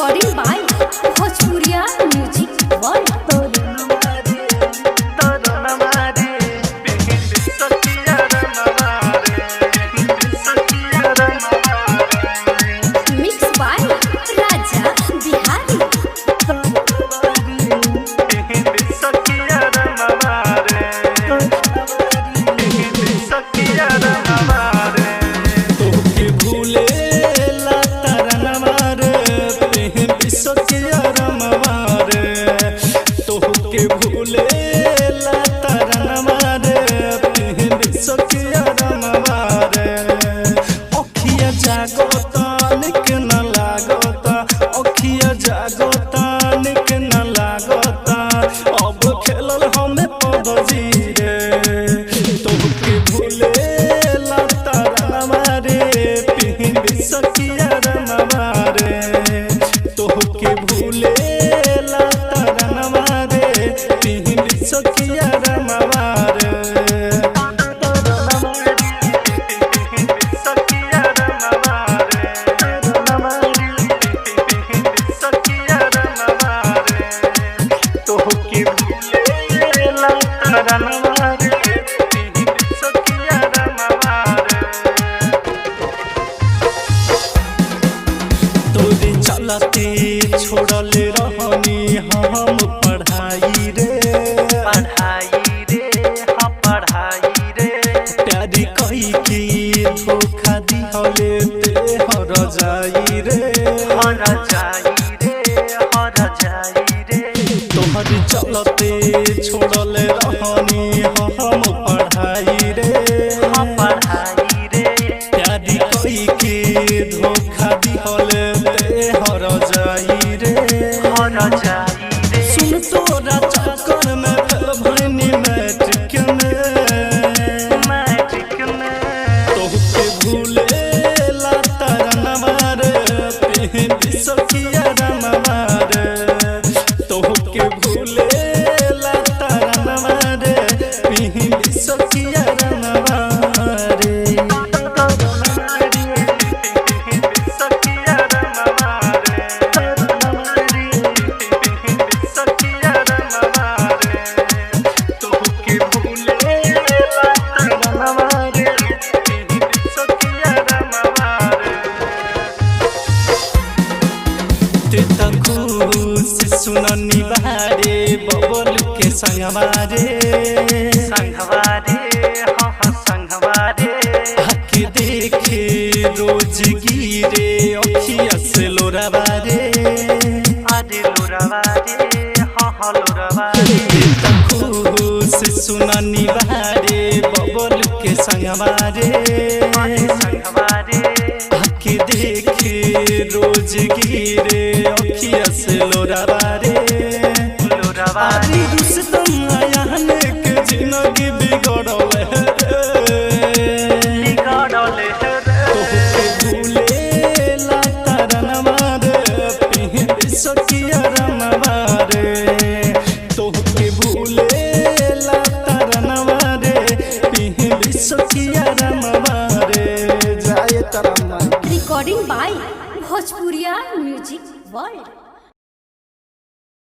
Recording by भोजपुरिया music world. Mix by राजा बिहारी। चलते छोड़ले रहनी हम पढ़ाई रे हाँ पढ़ाई रे प्यारी कही के धोखा दिहले ते हर जाई रे तोहर चलते छोड़ले रहनी हम पढ़ाई रे प्यारी कही के धोखा दिहले सुन तोरा चक्कर में भैनी मैट्रिक में तोहके भूले ला तारा नवार पिंडी सखिया रमवार तोहके भूले ला तारा नवार पिंडी सखिया रमवार। सुननी बारे बबल के संगवारे हक देखे रोज गिरे अखिया से लोरावारे सुननी बारे बबल के संगवारे हक देखे रोज गिरे अखिया से लोरावारे जिंदगी बिगड़ल भूले ला तारा नवार पिंडी सखिया रमवार तोहके भूले ला तारा नवार पिंडी सखिया रमवार जाए तारा। रिकॉर्डिंग बाय भोजपुरिया म्यूजिक वर्ल्ड।